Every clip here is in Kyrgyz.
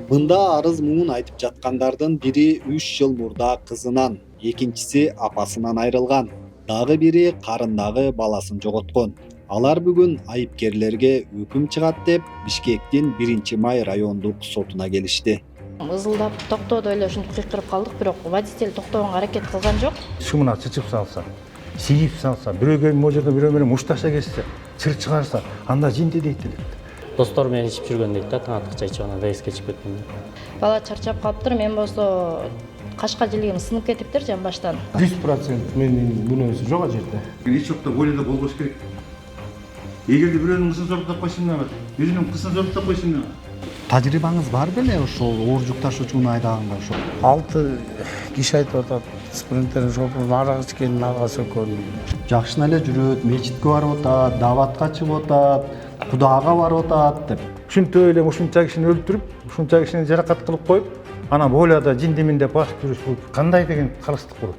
Мында арыз муун айтып жаткандардын бири 3 жыл мурда кызынан, экинчиси апасынан айрылган, дагы бири карындагы баласын жоготкон. Алар бүгүн айыпкерлерге өкүм чыгат деп Бишкектин 1-май райондук сотуна келишти. Ызылдап токтоодо эле ушинтип кыйкырып калдык, бирок водитель токтогонго аракет кылган жок. Шумuna чычып салса, сийип салса, бирөөгө могу жерде бирөө менен мушташа кетсе, чыр чыгарса, анда жинди дейт элек. Достор менен ичип жүргөн дейт да, таң аткыча ичип анан ДСК чыгып кеткен. Бала чарчап калыптыр, мен болсо кашка жилигим сынып кетиптир жамбаштан. 100% менин күнөөсү жок ал жерде. Эч жокто бойлоодо болбош керек. Эгерде бирөөнүн кызын зороктоп койсун дагы, өзүнүн кызын зороктоп койсун дагы. Тажрыйбаңыз бар беле ошол оор жүк ташуучуну айдаганга ошол? 6 киши айтып атат. Спринтердин шоферу арак ичкенин ага сөккөн. Жакшына эле жүрөт, мечитке барып атат, дааватка чыгып атат, Кудайга барып атат деп. Ушинтип эле ушунча кишини өлтүрүп, ушунча кишини жаракат кылып коюп, анан бойлоодо жиндимин деп басып жүрүш бул кандай деген калыстык болот?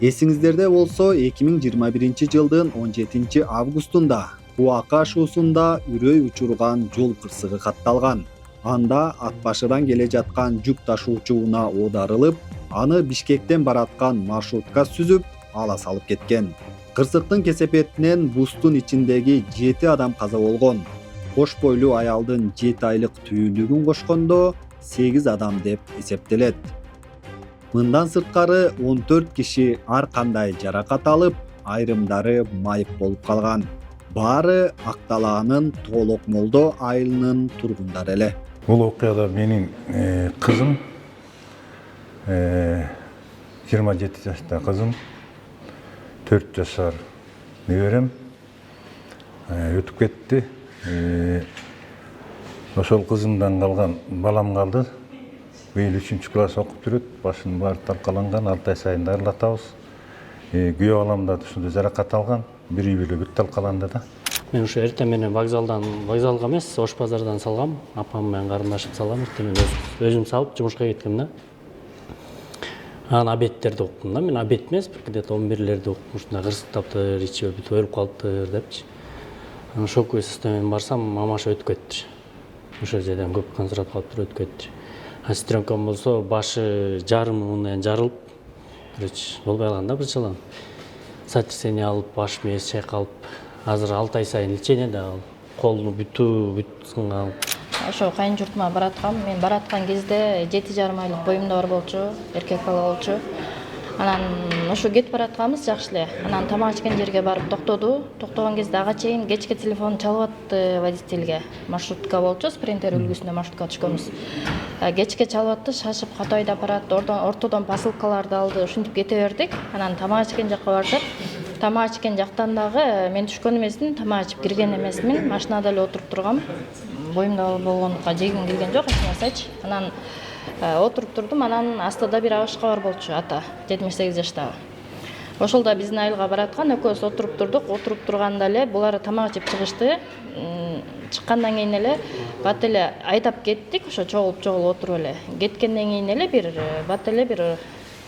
Эсиңиздерде болсо 2021-жылдын 17-августунда Куака шуусунда үрөй учурган жол кырсыгы катталган. Анда ат башыдан келе жаткан жүк ташуучу унаа оодарылып, аны Бишкектен бараткан маршрутка сүзүп, ала салып кеткен. Кырсыктын кесепетинен бустун ичиндеги 7 адам каза болгон. Кош бойлуу аялдын 7 айлык түйүндүгүн кошкондо 8 адам деп эсептелет. Мындан сырткары 14 киши ар кандай жаракат алып, айрымдары майып болуп калган. Баары Акталаанын Тоолок Молдо айылынын тургундары эле. Бул окуяда менин кызым 27 жашта кызым, 4 жашар неберем өтүп кетти. Ошол кызымдан калган балам калды. Быйыл 3-класс окуп жүрөт. Башынын баары талкаланган, 6 ай сайын дарылатабыз. Күйөө балам да ушундай жаракат алган. Бир үй бүлө бүт талкаланды да. Мен ушу эртең менен вокзалга эмес, Ош базардан салгам. Апам менен карындашым салгам, эртең менен өзүм салып жумушка кеткем да. Анан обедтерди уктум да. Мен обед эмес, где-то 11-лерди уктум. Ушундай кырсыктаптыр, ичип бүт өлүп калыптыр депчи. Анан шоковый состояние барсам, мамаша өтүп кетти. Ошол жерден көп концентрат калыптыр, өтүп кетти. А сестренкам болсо башы жарымынан жарылып, болбой калган да бырчалан. Сотрясение алып, баш мээси чайкалып, азыр 6 ай сайын лечение да алып, колуну бүт сынган. Ошо кайын журтума бараткам. Мен бараткан кезде 7,5 айлык боюмда бар болчу, эркек бала болчу. Анан ошо кетип баратканбыз жакшы эле. Анан тамак ичкен жерге барып токтоду. Токтогон кезде ага чейин кечке телефон чалып атты водительге. Маршрутка болчу, спринтер үлгүсүндө маршрутка түшкөнбүз. Кечке чалып атты, шашып ката айдап барат, ортодон посылкаларды алды, ушинтип кете бердик. Анан тамак ичкен жакка бардык. Тамак ичкен жактан дагы мен түшкөн эмесмин, тамак ичип кирген эмесмин. Машинада эле отуруп тургам. Боюмда болгондукка жегим келген жок, эч нерсечи. Анан отуруп турдум, анан астыда бир абышка бар болчу, ата, 78 жаштагы. Ошол да биздин айылга бараткан, экөөбүз отуруп турдук. Отуруп турганда эле булар тамак ичип чыгышты. Чыккандан кийин эле бат эле айдап кеттик, ошо чогулуп отуруп эле. Кеткенден кийин эле бат эле бир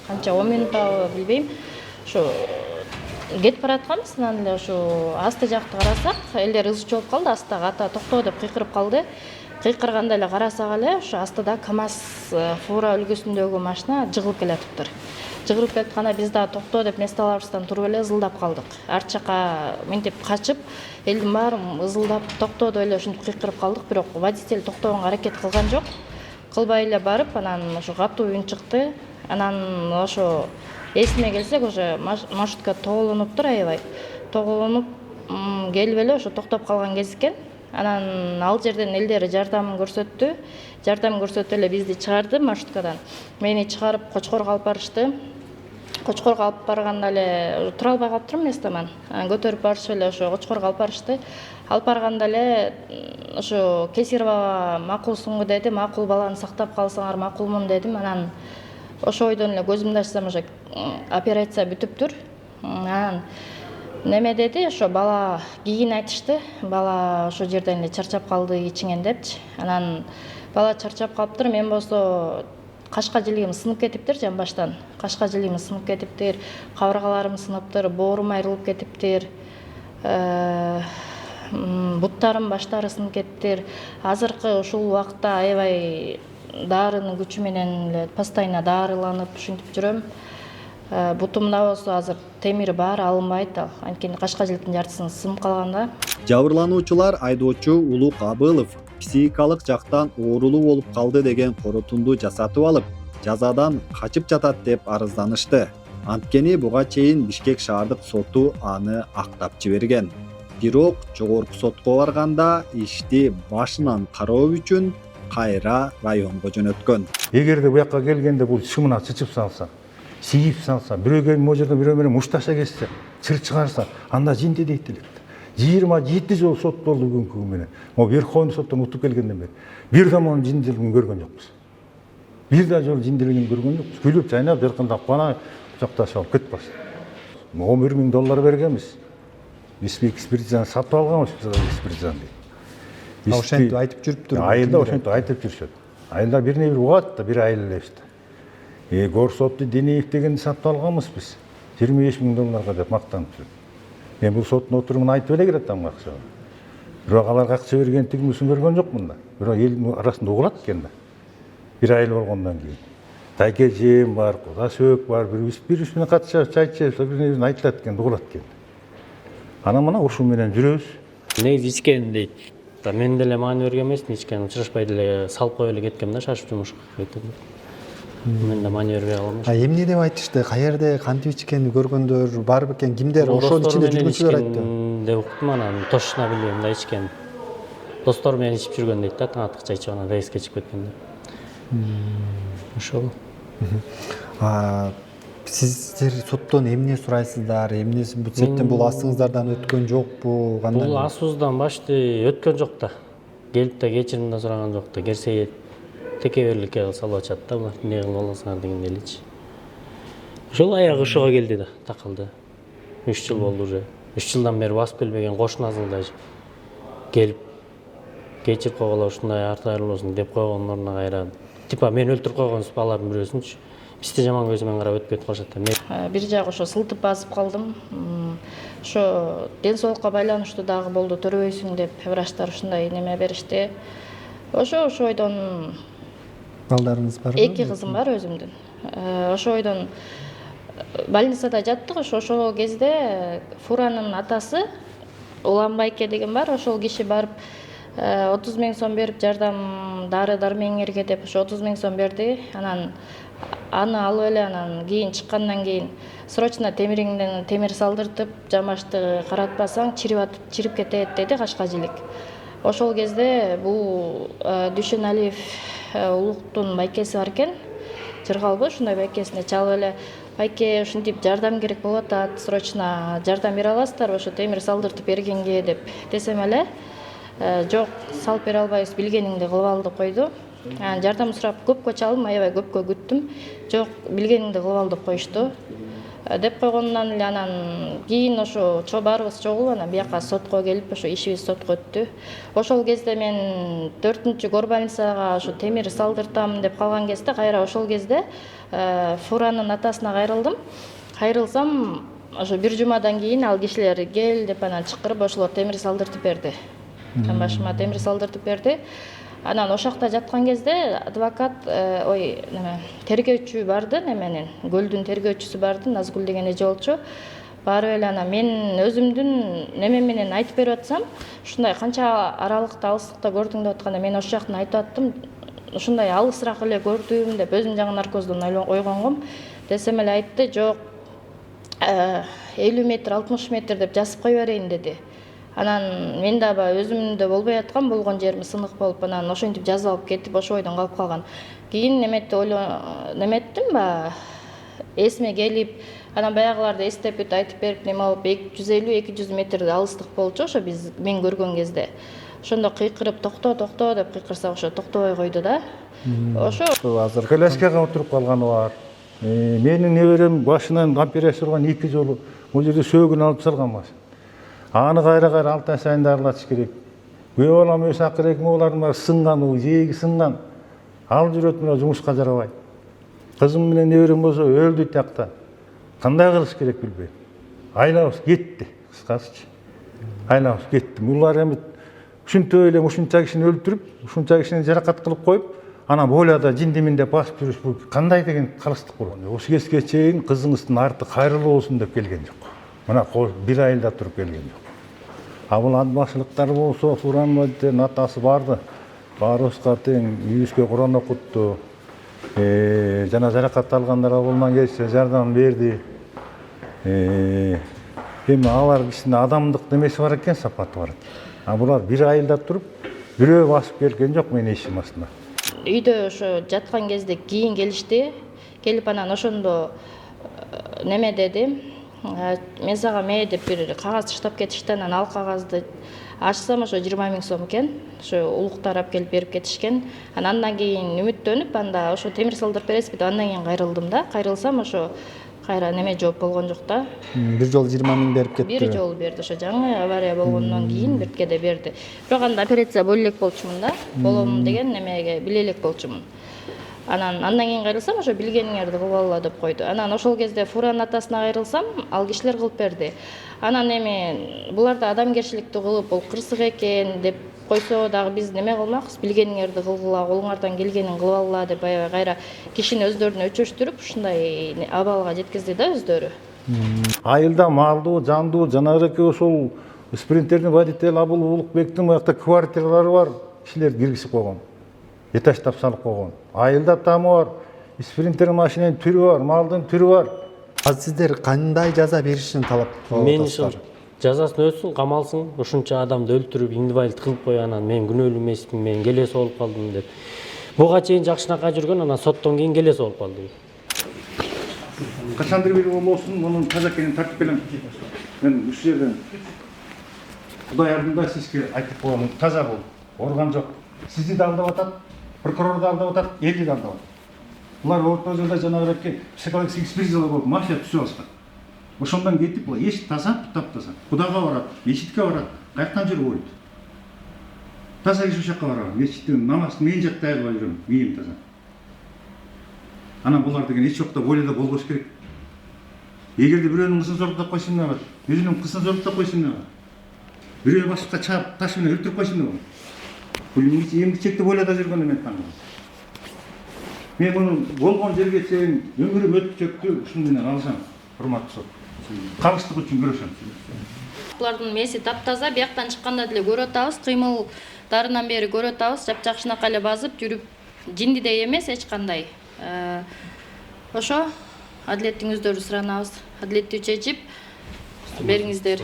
канча 10 минутта билбейм. Ошо кетип баратканбыз, анан эле ошо асты жакты карасак, элдер ызы чогуп калды, астагы ата токто деп кыйкырып калды. Кыйкырганда эле карасак эле ошо астыда КамАЗ фура үлгүсүндөгү машина жыгылып келатыптыр. Жыгылып келатканда биз дагы токто деп месталарыбыздан туруп эле ызылдап калдык. Арт жака мынтип качып, элдин баары ызылдап токтоодо эле ушинтип кыйкырып калдык, бирок водитель токтогонго аракет кылган жок. Кылбай эле барып, анан ошо катуу үн чыкты. Анан ошо эсиме келсек, ошо маршрутка тоголонуптур аябай. Тоголонуп келип эле ошо токтоп калган кез экен. Анан ал жерден элдер жардамын көрсөттү. Жардам көрсөтүп эле бизди чыгарды маршруткадан. Мени чыгарып Кочкорго алып барышты. Кочкорго алып барганда эле тура албай калыптырмын местоман. Көтөрүп барышып эле ошо Кочкорго алып барышты. Алып барганда эле ошо Кесирова макулсуңбу деди, макул баланы сактап калсаңар макулмун дедим. Анан ошо ойдон эле көзүмдү ачсам ошо операция бүтүптүр. Анан неме деди, ошо бала кийин айтышты. Бала ошо жерден эле чарчап калды ичинен депчи. Анан бала чарчап калыптыр. Мен болсо кашка жилигим сынып кетиптир жамбаштан. Кашка жилигим сынып кетиптир, кабыргаларым сыныптыр, боорум айрылып кетиптир. Бут уктарым баштары сынып кетти. Азыркы ушул убакта аябай дарынын күчү менен эле постоянно дарыланып ушинтип жүрөм. Бутумда болсо азыр темир бар, алынбайт ал. Анткени кашка жилдин жартысын сынып калган да. Жабырлануучулар айдоочу Улук Абылов психикалык жактан оорулуу болуп калды деген корутунду жасатып алып, жазадан качып жатат деп арызданышты. Анткени буга чейин Бишкек шаардык соту аны актап жиберген. Бирок жогорку сотко барганда ишти башынан кароо үчүн кайра районго жөнөткөн. Эгерде буякка келгенде бул шымына чычып салса, сийип салса, бирөөгө могу жерде бирөө менен мушташа кетсе, чыр чыгарса, анда жинди дейт элек. 27 жыл сот болду бүгүнкү күнү менен. Могу Верховный соттон утуп келгенден бери бир да монун жиндилигин көргөн жокпуз. Бир да жол жиндилигин көргөн жокпуз. Күлүп жайнап жаркындап кана жакташып алып кетип барса. $11.000 бергенбиз. Биз экспертизаны сатып алганбыз, экспертизаны. Ошентип айтып жүрүптүр. Айылда ошентип айтып жүрүшөт. Айылда бирини бир угат да, бир айыл элебизди. Горсотты Денеев дегенди сатып алганбыз биз. $25.000 деп мактанып жүрөт. Мен бул соттун отурумун айтып эле кетем акча. Бирок аларга акча бергендигимизин көргөн жокмун да. Бирок эл арасында угулат экен да. Бир айыл болгондон кийин. Тайкежем бар, Кудасөөк бар, бир менен катышып чай ичип, бир айтылат экен, угулат экен. Анан мына ушул менен жүрөбүз. Негизи ичкен дейт. Мен деле маани берген эмесмин, ичкен учурашпай деле салып коюп эле кеткем да, шашып жумушка кетип. Мен да маани бербей калгам. Эмне деп айтышты? Каерде кантип ичкенди көргөндөр бар бекен? Кимдер? Ошонун ичинде жүргүнчүлөр айтты. Деп уктум, анан точно билбейм да ичкен. Достор менен ичип жүргөн дейт да, таң атыкча ичип анан рейске чыгып кеткен да. Ошол. Сиздер соттон эмне сурайсыздар? Эмне бул сеттен бул астыңыздардан өткөн жокпу? Кандай? Бул асууздан башты өткөн жок да. Келип да кечирим да сураган жок да. Керсе текеберликке салып ачат да, булар эмне кылып аласыңар дегенде элечи. Ошол аягы ошого келди да, такылды. 3 жыл болду уже. 3 жылдан бери басып келбеген кошунасың да келип кечирип койгула, ушундай арты айрылбасын деп койгондун ордуна кайра. Типа мен өлтүрүп койгон балардын бирөөсүнчү. Бизде жаман көзү менен карап өтүп кетип калышат. Бир жагы ошо сылтып басып калдым. Ошо ден соолукка байланыштуу дагы болду, төрөбөйсүң деп врачтар ушундай неме беришти. Ошо ойдон балдарыңыз барбы? 2 кызым бар өзүмдүн. Ошо ойдон больницада жаттык. Ошол кезде Фуранын атасы Улан Байке деген бар. Ошол киши барып 30 000 сом берип жардам дары дармеңерге деп ошо 30 000 сом берди. Анан аны алып эле анан кийин чыккандан кийин срочно темириңден темир салдыртып, жамашты каратпасаң чирип кетет деди кашка жилик. Ошол кезде бул Дүйшөнәлиев Улуктун байкеси бар экен. Жыргалбы ушундай байкесине чалып эле байке ушинтип жардам керек болуп атат, срочно жардам бере аласыздарбы ошо темир салдыртып бергенге деп десем эле жок, салып бере албайбыз, билгениңди кылып ал деп койду. Жардам сурап көпкө чалдым, аябай көпкө күттүм. Жок, билгениңди кылып ал деп коюшту. Деп койгондон эле анан кийин ошо баарыбыз чогулуп анан бияка сотко келип, ошо ишибиз сотко өттү. Ошол кезде мен 4-чү горбольницага ошо темир салдыртам деп калган кезде, кайра ошол кезде Фуранын атасына кайрылдым. Кайрылсам, ошо бир жумадан кийин ал кишилер кел деп анан чакырып ошолор темир салдыртып берди. Башыма темир салдыртып берди. Анан ошакта жаткан кезде адвокат, тергөөчү барды, неменин, Гөлдүн тергөөчүсү барды, Назгүл деген эже болчу. Барып эле анан мен өзүмдүн неме менен айтып берип атсам, ушундай канча аралыкта, алыстыкта көрдүң деп атканда мен ошол жактан айтып аттым. Ушундай алысыраак эле көрдүм деп өзүм жаңы наркоздон ойгонгом. Десем эле айтты, жок, 50 метр, 60 метр деп жазып кой берейин деди. Анан мен дагы өзүмдө болбой аткан, болгон жерим сынык болуп, анан ошентип жазып алып кетип, ошо ойдон калып калган. Кийин неметтим ба, эсиме келип, анан баягыларды эстеп бүт айтып берип, неме болуп 250-200 метр алыстык болчу ошо мен көргөн кезде. Ошондо кыйкырып токто деп кыйкырса ошо токтобой койду да. Ошо азыр коляскага отуруп калганы бар. Менин неберем башынан операция болгон 2 жолу бул жерде сөөгүн алып салган машина. Аны кайра 6 ай сайын дарылатыш керек. Күйөө балам өз акырек моолардын баары сынган, жээги сынган. Ал жүрөт мына жумушка жарабайт. Кызым менен неберем болсо өлдү тиякта. Кандай кылыш керек билбейм. Айлабыз кетти, кыскасычы. Айлабыз кетти. Булар эми ушинтип эле ушунча кишини өлтүрүп, ушунча кишини жаракат кылып коюп, анан бойлада жиндимин деп басып жүрүш бул кандай деген калыстык бул. Ушул кезге чейин кызыңыздын арты кайрылуу болсун деп келген жок. Мына бир айылда туруп келген жок. А бул ат башылыктар болсо, Фуранбайдын атасы барды. Баарыбызга тең үйүбүзгө Куран окутту. Жана жаракат алгандар колунан келишинче жардам берди. Эми алар кишинин адамдык немеси бар экен, сапаты бар. А булар бир айылда туруп, бирөө басып келген жок менин ишим астында. Үйдө ошо жаткан кезде кийин келишти. Келип анан ошондо неме деди. Мен сага деп бир кагаз таштап кетишти. Анан ал кагазды ачсам ошо 20 000 сом экен. Ошо улуктар алып келип берип кетишкен. Андан кийин үмүттөнүп, анда ошо темир салдырып бересизби деп андан кийин кайрылдым да. Кайрылсам ошо кайра неме жооп болгон жок да. Бир жолу 20 000 берип кетти. Бир жолу берди. Ошо жаңы авария болгондон кийин биркеде берди. Бирок анда операция боло элек болчумун да. Болом деген немеге биле элек болчумун. Андан кийин кайрылсам ошо билгениңерди кылып алла деп койду. Анан ошол кезде Фуран атасына кайрылсам, ал кишилер кылып берди. Анан эми буларда адамгерчиликти кылып, бул кырсык экен деп койсо дагы биз неме кылмакпыз, билгениңерди кылгыла, колуңардан келгенин кылып алла деп аябай кайра кишини өздөрүнө өчөштүрүп, ушундай абалга жеткизди да өздөрү. Айылда малдуу, жандуу, жанагы эке ошол спринтердин водитель Абыл Улукбектин буякта квартиралары бар, кишилер киргизип койгон. Этаждап салып койгон. Айылда тамы бар, спринтер машинанын түрү бар, малдын түрү бар. Азыр сиздер кандай жаза беришин талап кылып Мен атасыздар? ушул жазасын өтсүн, камалсын, ушунча адамды өлтүрүп, инвалид кылып кой, анан мен күнөөлүү эмесмин, мен келеси болуп калдым деп. Буга чейин жакшынакай жүргөн, анан соттон кийин келеси болуп калды. Качандыр бир болсун, мунун таза экенин тартып келем. Мен ушул жерден Кудай алдында сизге айтып коем, таза бул, орган жок. Сизди да алдап атат, прокурор да алдап атат, элди да алдап атат. Булар орто жылда жанагы психологический экспертизалар болуп, мафия түсүп алышкан. Ошондон кетип, булар эч таза, таптаза. Кудайга барат, мечитке барат, каяктан жүрүп ойт. Таза киши ошол жакка барат, мечиттин намазын мен жакта аябай жүрөм, мээм таза. Анан булар деген эч жокто бойлода болбош керек. Эгерде бирөөнүн кызын зордоп койсун эмне болот? Өзүнүн кызын зордоп койсун эмне болот? Бирөө башка чаап, таш менен өлтүрүп койсун эмне болот? Бул эмгичекти чекти бойлода жүргөн эмен таңгал. Мен муну болгон жерге чейин өмүрүм өтүкчөктү ушун менен алышам, урматтуу сот. Калыштык үчүн күрөшөм. Булардын мээси таптаза, бияктан чыкканда деле көрүп атабыз, кыймылдарынан бери көрүп атабыз, жапжакшынакай эле базып жүрүп, жиндидей эмес эч кандай. Ошо адилеттиңиздерди суранабыз, адилеттүү чечип бериңиздер.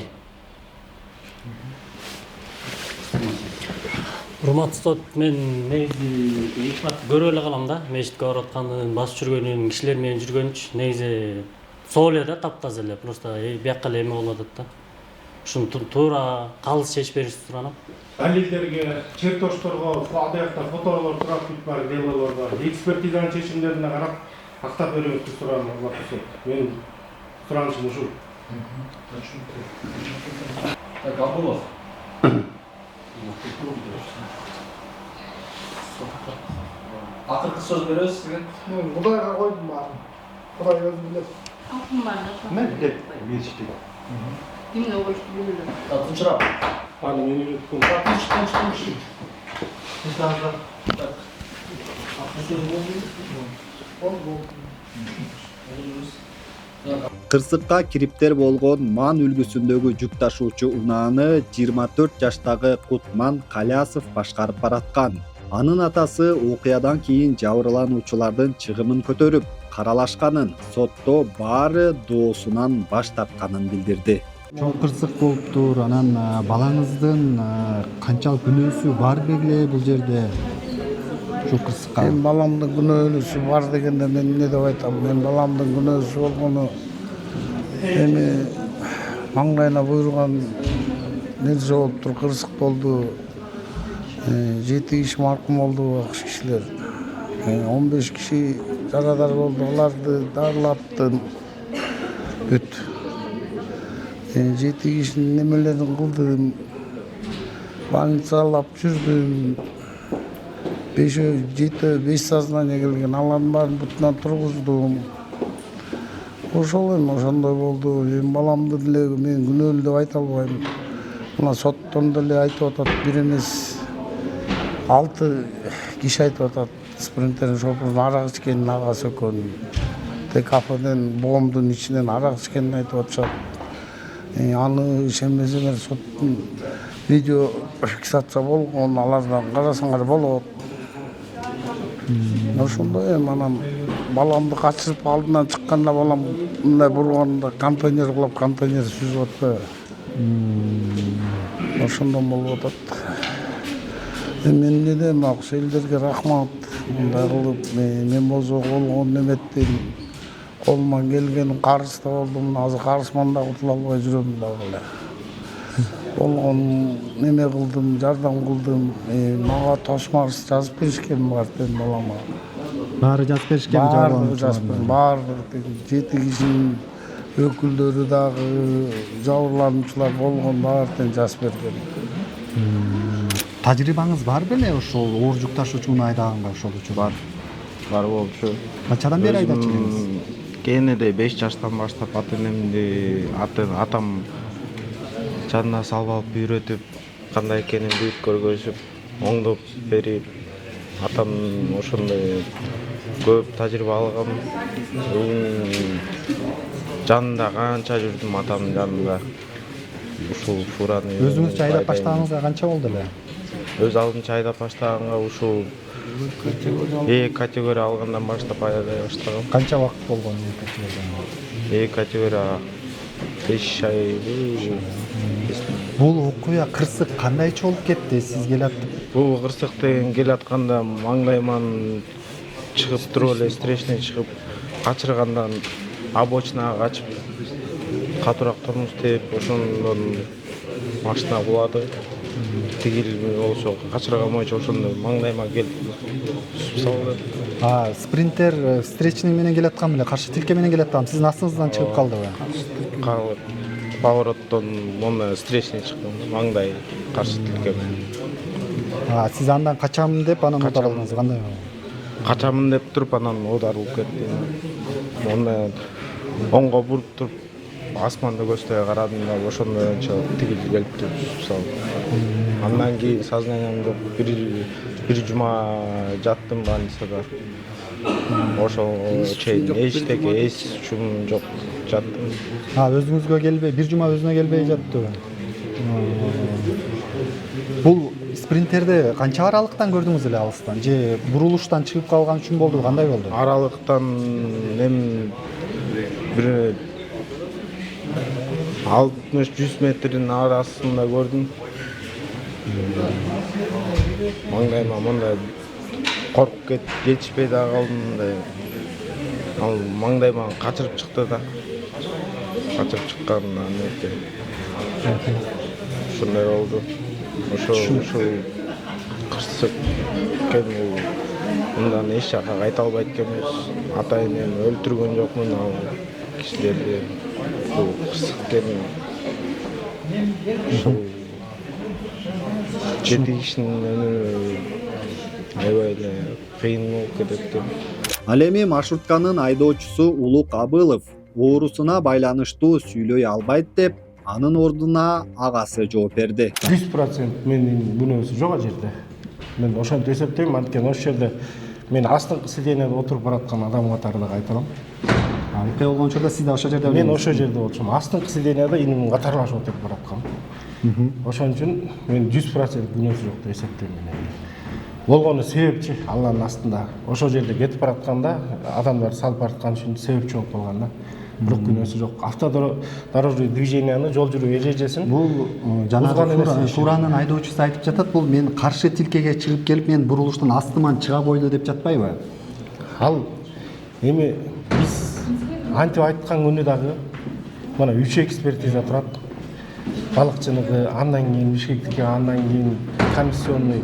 Урматтуу сот, мен негизи көрүп эле калам да, мечитке барып атканын, басып жүргөнүн, кишилер менен жүргөнчү, негизи сол эле да, таптаза эле, просто биякка эле эме болуп атат да. Ушуну туура калыс чечип беришти суранам. Далилдерге, чертожторго, адыякта фотолор турат бүт бар, делолор бар. Экспертизанын чечимдерине карап, актап берүүңүздү суранам, урматтуу сот. Менин суранышым ушул. Так, Абылов. Акыркы сөз бересиз сизге? Мен Кудайга койдум баарын. Кудай өзү билет. Акым бар да. Мен деп мечитте. Кимге коюшту билбейм. Тынчырап. Аны мен үйрөткөм. Тынч. Кырсыкка кириптер болгон Ман үлгүсүндөгү жүк ташуучу унааны 24 жаштагы Кутман Калясов башкарып бараткан. Анын атасы окуядан кийин жабырлануучулардын чыгымын көтөрүп, каралашканын, сотто баары доосунан баш тартканын билдирди. Чоң кырсык болуптур, анан балаңыздын канчалык күнөөсү бар беле бул жерде? Ушул кырсыкка. Мен баламдын күнөөлүүсү бар дегенде мен эмне деп айтам? Мен баламдын күнөөсү болгону эми маңдайына буйруган нерсе болуптур, кырсык болду. 7 киши маркум болду, акш кишилер. 15 киши жарадар болду, аларды дарылаттым. Бүт. 7 кишинин немелерин кылдым. Больницалап жүрдүм. 5 сознание келген, алардын баарын бутунан тургуздум. Ошол эми ошондой болду. Эми баламды деле мен күнөөлүү деп айта албайм. мына соттон деле айтып атат, бир эмес 6 киши айтып атат, спринтердин шопурунун арак ичкенин агасы экөөнүн, кафеден боомдун ичинен арак ичкенин айтып атышат. Аны ишенбесеңер соттун видео фиксация болгон, алардан карасаңар болот. Ошондой эми анан баламды качырып алдынан чыкканда балам мындай бурганда контейнер кылып контейнер сүзүп атпайбы. Ошондон болуп атат. Мен эмне дейм, акча элдерге рахмат. Мындай кылып мен болсо болгон неметпейм. Колуман келген карыз да болдум, азыр карызман да кутула албай жүрөм дагы эле. Болгон неме кылдым, жардам кылдым. Мага тосмарс жазып беришкен бар экен балама. Баары жазып беришкен Баары жазып берген, баары 7 кишинин өкүлдөрү дагы, жабырлануучулар болгон баарын жазып берген. Тажрыйбаңыз бар беле ошол оор жүк ташуучуну айдаганга ошол үчүн? Бар болчу. Качадан бери айдап жүрсүңүз? Кенеде 5 жаштан баштап ата-энемди, атам жанына салып алып үйрөтүп, кандай экенин бүт көргөзүп, оңдоп берип, атам ошондой көп тажрыйба алган. Жанында канча жүрдүм, атамдын жанында. Ушул фураны Өзүңүзчө айдап баштаганыңызга канча болду эле? Өз алдынча айдап баштаганга ушул категория алгандан баштап айдай баштагам. Канча убакыт болгон категорияда? Категория 5 ай. Бул окуя кырсык кандайча болуп кетти сиз келатып? Бул кырсык деген келатканда маңдайман чыгып туруп эле встречный чыгып, качыргандан обочинага качып, катуураак тормоз тээп, ошондон машина кулады. Тигил болсо качырга алмайча ошондо маңдайыма келип салды. Спринтер встречный менен келаткан беле, каршы тилке менен келаткан, сиздин астыңыздан чыгып калдыбы? Калып, повороттон моме встречный чыккан, маңдай каршы тилке менен. Сиз андан качам деп анан оодарылдыңыз, кандай? Качамын деп туруп анан оодарылып кеттим. Онда оңго буруп туруп, асманды көздөй карадым да, ошондойчо тигил келип туруп салды. Андан кийин сознанием жок, бир жума жаттым больницада. Ошол чейин эчтеке эс-чум жок жаттым. Өзүңүзгө келбей, бир жума өзүнө келбей жаттыбы? Бул спринтерди канча аралыктан көрдүңүз эле алыстан? Же бурулуштан чыгып калган үчүн болду, кандай болду? Аралыктан бир 60-100 метрдин арасында көрдүм. Маңдайыма мындай коркуп жетишпей да калдым мындай. Ал маңдайыма качырып чыкты да. Качырып чыккандан ушундай болду. Ошол кырсык экен бул. Мындан эч жака кайта албайт экенбиз. Ата-энем өлтүргөн жокмун ал кишилерди. Бул кырсык экен. Ушул 7 кишинин өмүрү аябай эле кыйын болуп кетет экен. Ал эми маршрутканын айдоочусу Улук Абылов оорусуна байланыштуу сүйлөй албайт деп, анын ордуна агасы жооп берди. 100% менин күнөөсү жок ал жерде. Мен ошентип эсептейм, анткени ошол жерде мен астыңкы сиденияда отуруп бараткан адам катары айта алам. Окуя болгон учурда сиз да ошол жерде? Мен ошол жерде болчумун. Астыңкы сиденияда иним катарлашып отуруп бараткан. Ошон үчүн мен 100% күнөөсү жок деп эсептейм мен. Болгону себепчи Алланын астында. Ошол жерде кетип баратканда адамдар салып бараткан үчүн себепчи болуп калган да. Бирок күнөөсү жок. Автодорожный движенияны, жол жүрүү эрежесин бул жанагы фуранын айдоочусу айтып жатат, бул мен каршы тилкеге чыгып келип, мен бурулуштан астыман чыга койду деп жатпайбы? Ал эми биз антип айткан күнү дагы мына 3 экспертиза турат. Балыкчыныкы, андан кийин Бишкектики, андан кийин комиссионный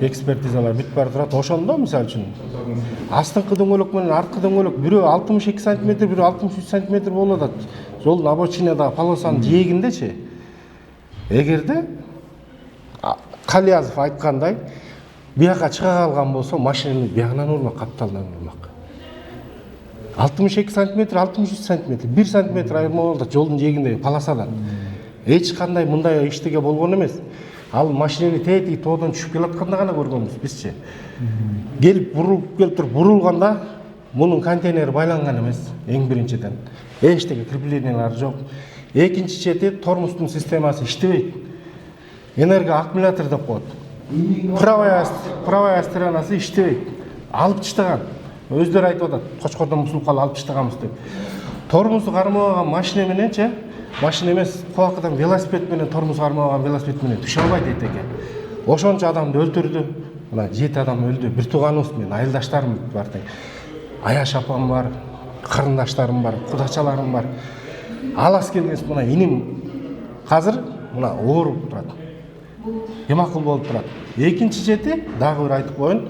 экспертизалар бүт бара турат. Ошондо мисалы үчүн астыңкы дөңгөлөк менен арткы дөңгөлөк бирөө 62 см, бирөө 63 см болуп атат. Жолдун обочинадагы полосанын жээгиндечи. Эгерде Калиязов айткандай бияка чыга калган болсо, машинаны биягынан урмак, капталдан урмак. 62 см, 63 см, 1 см айырма болду жолдун жээгиндеги полосадан. эч кандай мындай иштеге болгон эмес. Ал машинени тети тоодон түшүп келатканда гана көргөнбүз бизчи. Келип бурулуп келип туруп бурулганда мунун контейнери байланган эмес эң биринчиден. Эчтеге креплениялары жок. Экинчи чети тормоздун системасы иштебейт. Энерго аккумулятор деп коет. Правая сторонасы иштебейт. Алып таштаган. Өздөрү айтып атат, Кочкордон Мусулкалы алып таштаганбыз деп. Тормозду кармабаган машина мененчи, машина эмес, кулакадан велосипед менен тормоз кармабаган велосипед менен түшө албайт экен. Ошончо адамды өлтүрдү. Мына 7 адам өлдү. Бир тууганыбыз менен айылдаштарым бар тең. Аяш апам бар, карындаштарым бар, кудачаларым бар. Алас келгенс мына иним азыр мына ооруп турат. Эмакул болуп турат. Экинчи чети дагы бир айтып коеюн.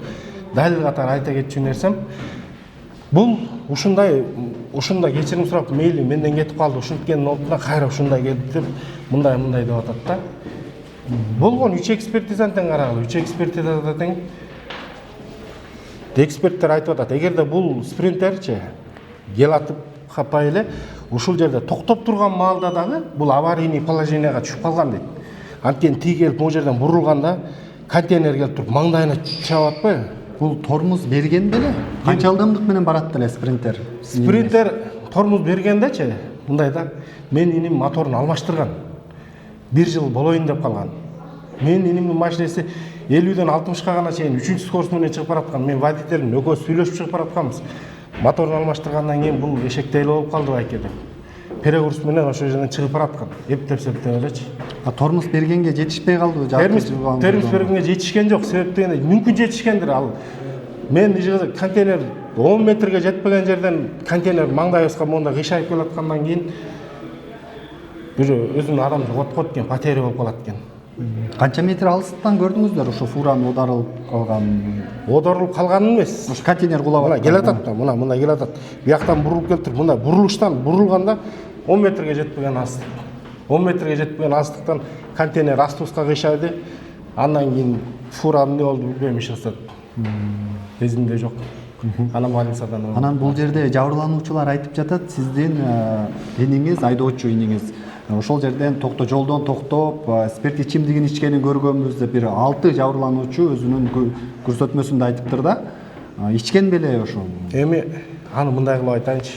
Далил катары айта кетчү нерсем, бул ушундай кечирим сурап, мейли менден кетип калды, ушинткенин ордуна кайра ушундай келди деп, мындай деп атат да. Болгон 3 экспертизаны тең карагыла, 3 экспертизада тең эксперттер айтып атат, эгерде бул спринтерчи келатып капай эле ушул жерде токтоп турган маалда дагы бул аварийный положенияга түшүп калган дейт. Анткени тиги келип могу жерден бурулганда контейнер келип туруп маңдайына чаап атпайбы? Бул тормоз берген беле? Канча ылдамдык менен барат деле спринтер? Спринтер тормоз бергендечи, мындай да, мен иним моторун алмаштырган. 1 жыл болоюн деп калган. Мен инимдин машинеси 50ден 60ка гана чейин 3-чү скорость менен чыгып бараткан. Мен водителим экөөбүз сүйлөшүп чыгып баратканбыз. Моторун алмаштыргандан кийин бул эшектей эле болуп калды байке деп. Перегруз менен ошол жерден чыгып бараткан. Эптеп элечи. Тормоз бергенге жетишпей калдыбы? Термис бергенге жетишкен жок. Себеп дегенде мүмкүн жетишкендир. Ал мен контейнер 10 метрге жетпеген жерден контейнер маңдайыбызга монда кыйшайып келаткандан кийин бир өзүнүн адамды жоткот экен, потеря болуп калат экен. Канча метр алыстан көрдүңүздөр ошо фураны оодарылып калганын? Оодарылып калганын эмес. Ошо контейнер кулап мына келатат да, мына келатат. Бияктан бурулуп келип, мына бурулуштан бурулганда 10 метрге жетпеген алыстык. 10 метрге жетпеген алыстыктан контейнер автобуска кыйшайды. Андан кийин фураны эмне болду билбейм, ишасат. Эзимде жок. Анан больницадан. Анан бул жерде жабырлануучулар айтып жатат, сиздин эниңиз, айдоочу эниңиз ошол жерден жолдон токтоп, спирт ичимдигин ичкенин көргөнбүз деп бир 6 жабырлануучу өзүнүн көрсөтмөсүндө айтыптыр да. Ичкен беле ошол? Эми аны мындай кылып айтайынчы.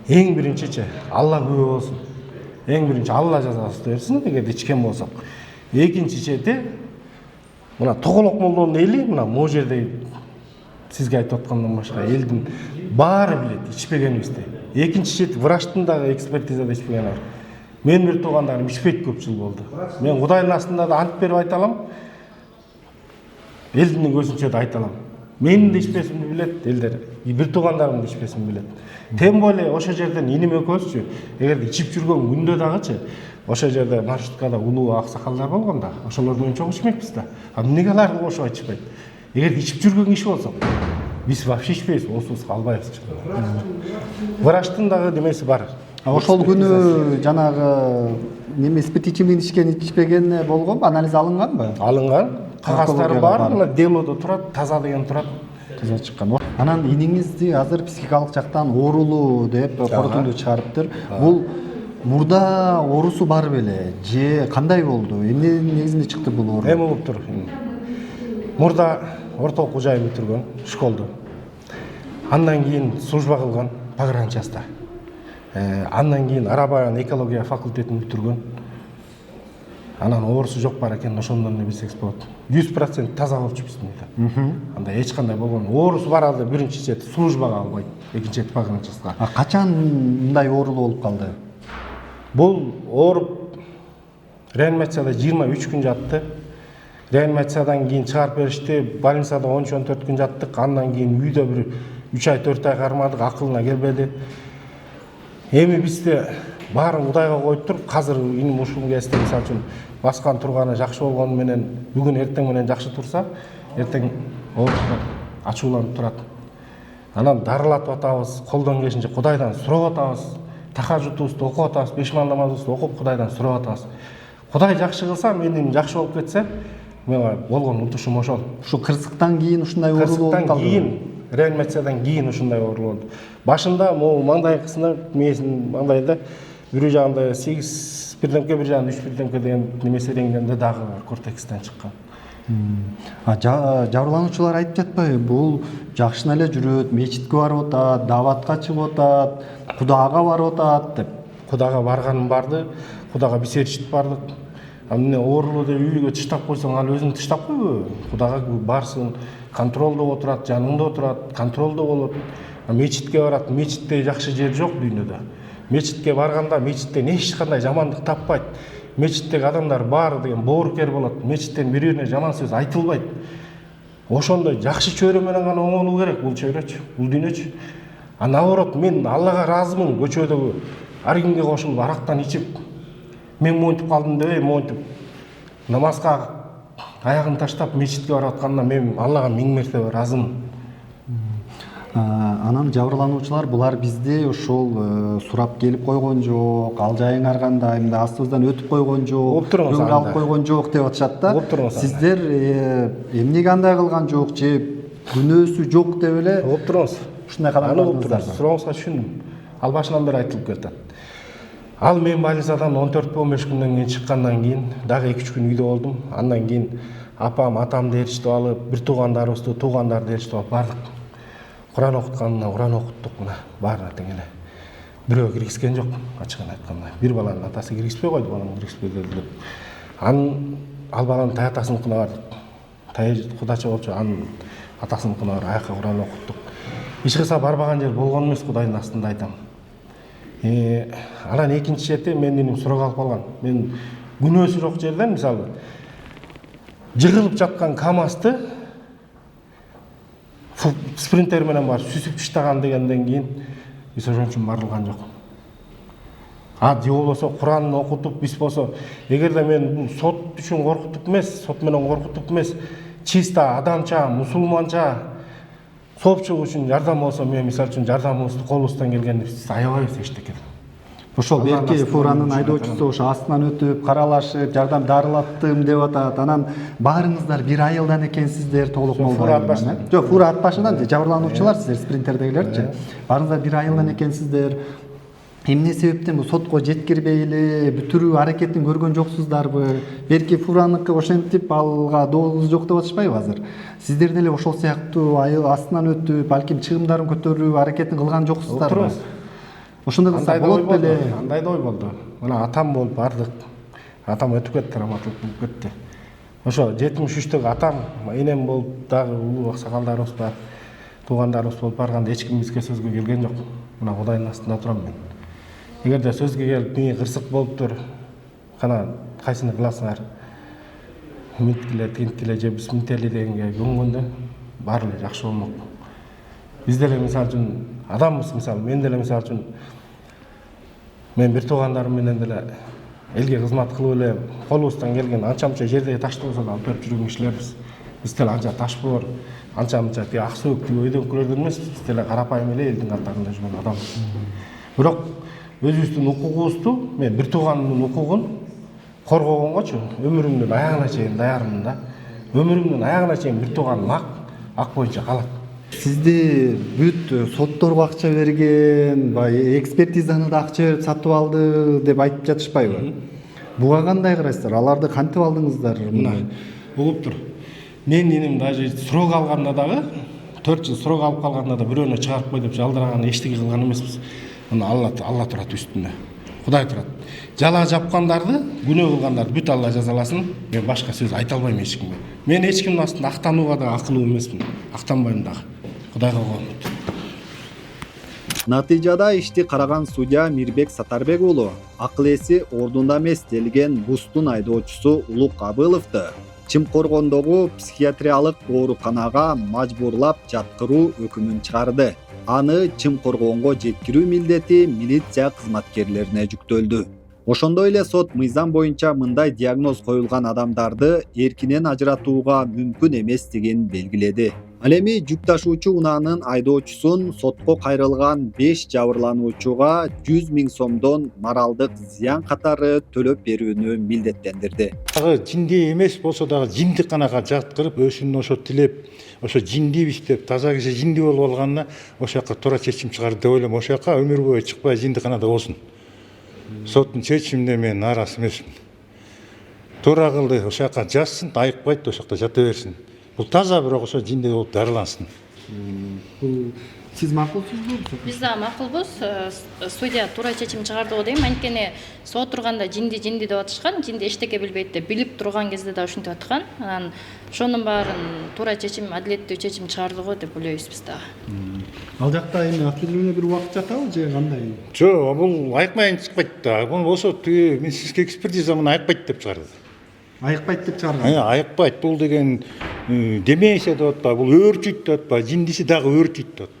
Эң биринчичи Алла күбө болсун. Эң биринчи Алла жазасын берсин эгерде ичкен болсок. Экинчи чети мына Тоголок молдонун эли мына могу жерде сизге айтып аткандан башка элдин баары билет ичпегенибизди. Экинчи чети врачтын дагы экспертизада ичпеген бар. Мен бир туугандарым ичпейт, көп жыл болду. Мен Кудайдын астында да ант берип айта алам. Элдин көзүнчө да айта алам. Менин да ичпесимди билет элдер. Бир туугандарым да ичпесин билет. Тем более ошо жерден иним экөөбүзчү эгерде ичип жүргөн күндө дагычы ошо жерде маршруткада улуу аксакалдар болгон да, ошолор менен чогуу ичмекпиз да. Эмнеге алар ошо ичпейт? Эгерде ичип жүргөн киши болсок, биз вообще ичпейбиз, осубузга албайбыз. Врачтын дагы немеси бар. Ошол күнү жанагы неме спирт ичимдигин ичкен ичпеген болгонбу? Анализ алынганбы? Алынган. Кагаздары бар, мына делодо турат, таза деген турат. Таза чыккан. Анан иниңизди азыр психикалык жактан оорулуу деп корутунду чыгарыптыр. Бул мурда оорусу бар беле? Же кандай болду? Эмне негизинде чыкты бул оору? Эми болуп тур. Мурда орто окуу жайын бүтүргөн, школду. Андан кийин служба кылган погранчаста. Андан кийин Арабаян экология факультетин бүтүргөн. Анан оорусу жок бар экен, ошондон эле билсек болот. 100% таза болуп чыкпысын дейт. Анда эч кандай болгон оорусу бар алды, биринчи чет службага албайт, экинчи чет погранчаска. Качан мындай оорулуу болуп калды? Бул ооруп реанимацияда 23 күн жатты. Реанимациядан кийин чыгарып беришти. Больницада 13-14 күн жаттык. Андан кийин үйдө бир 3 ай 4 ай кармадык, акылына келбеди. Эми бизде баарын Кудайга коюп туруп, азыр иним ушул кезде мисалы үчүн баскан турганы жакшы болгону менен бүгүн эртең менен жакшы турса, эртең ооруп ачууланып турат. Анан дарылатып атабыз, колдон келишинче Кудайдан сурап атабыз. Тахажутубузду окуп атабыз, бешман намазыбызды окуп Кудайдан сурап атабыз. Кудай жакшы кылса, менин жакшы болуп кетсе, менга болгон утушум ошол. Ушу кырсыктан кийин ушундай оорулуу болуп калды. Кырсыктан кийин, реанимациядан кийин ушундай оорулуу болду. Башында могу маңдай кысына, мээсин маңдайда бирөө жагында 8 бирдемке бир жагында 3 бирдемке деген немесе рентгенде дагы бар, кортекстен чыккан. Жабырлануучулар айтып жатпайбы, бул жакшына эле жүрөт, мечитке барып атат, даватка чыгып атат, Кудага барып атат деп. Кудага барганым барды, Кудага бисерчит бардык. Эмне оорулуу деп үйгө тыштап койсоң, ал өзүң тыштап койбу? Кудага барсың, контролдо отурат, жаныңда отурат, контролдо болот. Мечитке барат, мечитте жакшы жер жок дүйнөдө. Мечитке барганда мечиттен эч кандай жамандык таппайт. Мечиттеги адамдар баары деген боорукер болот. Мечиттен бири-бирине жаман сөз айтылбайт. Ошондой жакшы чөйрө менен гана оңолуу керек бул чөйрөчү, бул дүйнөчү. А наоборот, мен Аллага ыраазымын, көчөдөгү ар кимге кошулуп арактан ичип, мен монтип калдым дебей, монтип намазга аягын таштап мечитке барып атканда мен Аллага 1000 мерте ыраазымын. Анан жабырлануучулар булар бизди ошол сурап келип койгон жок, ал жайыңар кандай, мындай астыбыздан өтүп койгон жок, көңүл алып койгон жок деп атышат да. Сиздер эмнеге андай кылган жок же күнөөсү жок деп эле Оп туруңуз. ушундай кадам алдыңыздар. Сурооңузга түшүндүм. Ал башынан бери айтылып келатат. Ал мен больницадан 14-15 күндөн кийин чыккандан кийин дагы 2-3 күн үйдө болдум. Андан кийин апам, атамды ээрчитип алып, бир туугандарды ээрчитип алып бардык. Куран окутканына Куран окуттук мына баарына тең эле. Бирөө киргизген жок, ачыгын айтканда. Бир баланын атасы киргизбей койду, балам киргизбей деп. Ал баланын таятасыныкына бардык. Кудача болчу, анын атасыныкына барып аяка Куран окуттук. Эч кайсы барбаган жер болгон эмес, Кудайдын астында айтам. Анан экинчи чети менин суроо алып калган. Мен күнөөсү жок жерден мисалы жыгылып жаткан КАМАЗды спринтер менен барып сүзүп таштаган дегенден кийин биз ошон үчүн барылган жок. Же болбосо Куранды окутуп, биз болсо эгерде мен сот үчүн коркутуп эмес, сот менен коркутуп эмес, чисто адамча, мусулманча соопчулук үчүн жардам болсо, мен мисалы үчүн жардамыбызды колубуздан келгенде биз аябайбыз эчтеке. Ошол берки фуранын айдоочусу ошо астынан өтүп, каралашып, жардам дарылаттым деп атат. Анан баарыңыздар бир айылдан экенсиздер, толук болбойбу? Жок, фура ат башынан жабырлануучулар, сиздер спринтердегилерчи. Баарыңыздар бир айылдан экенсиздер. Эмне себептен бу сотко жеткирбей эле бүтүрүү аракетин көргөн жоксуздарбы? Берки фураныкы ошентип алга доогу жок деп атышпайбы азыр? Сиздер деле ошол сыяктуу айыл астынан өтүп, балким чыгымдарын көтөрүү аракетин кылган жоксуздарбы? Ошондой кылса болот беле. Андай да ой болду. Мына атам болуп бардык. Атам өтүп кетти, раматылык болуп кетти. Ошо 73-төгү атам, энем болуп дагы улуу аксакалдарыбыз бар, туугандарыбыз болуп барганда эч ким бизге сөзгө келген жок. Мына Кудайдын астында турам мен. Эгерде сөзгө келип, мени кырсык болуптур, кана кайсыны кыласыңар? Үмүткиле, тинткиле же биз мынтели дегенге көнгөндө баары эле жакшы болмок. Биз деле мисалы үчүн адамбыз, мисалы мен деле мисалы үчүн мен бир туугандарым менен деле элге кызмат кылып эле колубуздан келген анча-мынча жердеги ташты болсо да алып берип жүргөн кишилербиз. Биз деле анча ташбоор, анча-мынча ак сөөктү өйдөнкүлөрдөн эмес, биз деле карапайым эле элдин катарында жүргөн адамбыз. Бирок өзүбүздүн укугубузду, мен бир тууганымдын укугун коргогонгочу өмүрүмдүн аягына чейин даярмын да. Өмүрүмдүн аягына чейин бир тууганым ак боюнча калат. Сизди бүт сотторго акча берген, экспертизаны да акча берип сатып алды деп айтып жатышпайбы? Буга кандай карайсыздар? Аларды кантип алдыңыздар? Болуп тур. Мен энем даже срок алганда дагы 4 жыл срок алып калганда да бирөөнө чыгарып кой деп жалдыраган эчтеке кылган эмеспиз. Мына Алла турат үстүндө. Кудай турат. Жала жапкандарды, күнөө кылгандарды бүт Алла жазаласын. Мен башка сөз айта албайм эч кимге. Мен эч кимдин астында актанууга да акылуу эмесмин. Актанбайм дагы. Кудайга коомут. Натыйжада ишти караган судья Мирбек Сатарбек уулу акыл эси ордунда эмес делген бустун айдоочусу Улук Абыловду Чымкоргондогу психиатриялык ооруканага мажбурлап жаткыруу өкүмүн чыгарды. Аны Чымкоргонго жеткирүү милдети милиция кызматкерлерине жүктөлдү. Ошондой эле сот мыйзам боюнча мындай диагноз коюлган адамдарды эркинен ажыратууга мүмкүн эмес деген белгиледи. Ал эми жүк ташуучу унаанын айдоочусун сотко кайрылган 5 жабырлануучуга 100 000 сомдон моралдык зыян катары төлөп берүүнү милдеттендирди. Жиндей эмес болсо дагы жиндиканага жаткырып, өшүн ошо тилеп, ошо жиндийбиз деп, таза киши жинди болуп алганына ошол жака туура чечим чыгарды деп ойлойм. Ошол жака өмүр бою чыкпай жиндиканада болсун. соттун чечимине мен нааразы эмесмин. Туура кылды, ошол жака жазсын, айыкпайт, ошол жакта жата берсин. Бул таза бирок ошо жинде болуп дарылансын. Бул сиз макулсузбу? Биз да макулбуз. Судья туура чечим чыгарды го дейм. Анткени сот турганда жинди деп атышкан, жинди эчтеке билбейт деп билип турган кезде да ушинтип аткан. Анан ошонун баарын туура чечим, адилеттүү чечим чыгарды го деп ойлойбуз биз да. Ал жакта эми определенный бир убакыт жатабы же кандай? Жок, бул айыкмайын чыкпайт да. Бул болсо тиги медицинский экспертиза муну айыкпайт деп чыгарды. Айыкпайт деп чыгарган. Айыкпайт. Бул деген демейсе деп атпайбы, бул өөрчүйт деп атпайбы, жиндиси дагы өөрчүйт деп атпайбы.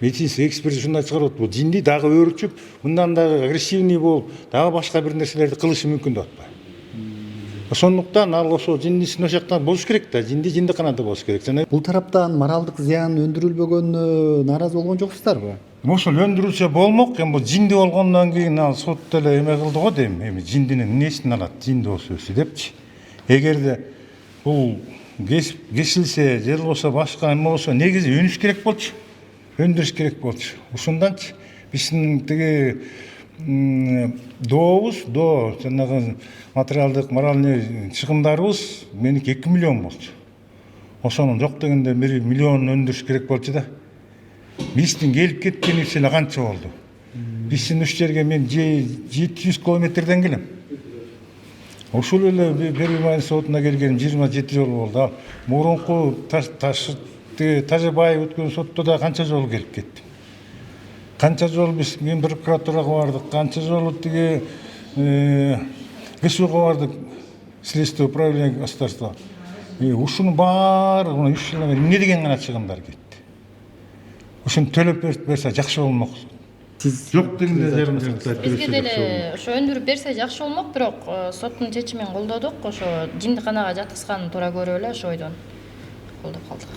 Медицинский экспертиза ушундай чыгарып, бул жинди дагы өөрчүп, мындан дагы агрессивный болуп, дагы башка бир нерселерди кылышы мүмкүн деп атпайбы. Ошондуктан ал ошо жиндисин ошол жактан болуш керек да, жиндиканада болуш керек. Жана Бул тараптан моралдык зыян өндүрүлбөгөнүнө нааразы болгон жоксуздарбы? ошол өндүрүлсө болмок, эми бул жинди болгондон кийин ал сот деле эме кылды го дейм. Эми жиндинин эмнесин алат, жинди болсо депчи. Эгерде бул кесилсе, же болбосо башка эме болсо, негизи өнүш керек болчу. Өндүрүш керек болчу. Ушунданчы биздин тиги жанагы материалдык, моральный чыгымдарыбыз меники 2 миллион болчу. Ошонун жок дегенде 1 миллион өндүрүш керек болчу да. Биздин келип кеткенибиз эле канча болду? Биздин уш жерге мен 700 километрден келем. Ошол эле Бербимай сотуна келгеним 27 жыл болду. Мурунку Тажыбаев өткөн сотто да канча жолу келип кеттим. Канча жолу биз мен прокуратурага бардык, канча жолу тиги ГСУга бардык, следственное управление государства. Ушунун баары 3 жылдан бери эмне деген гана чыгымдар кетти. Ушуну төлөп берсе жакшы болмок. Сиз Жок дегенде жарым жакта Бизге деле ошо өндүрүп берсе жакшы болмок, бирок соттун чечимин колдодук. Ошо жиндиканага жаткызганын туура көрүп эле ошо ойдон колдоп калдык.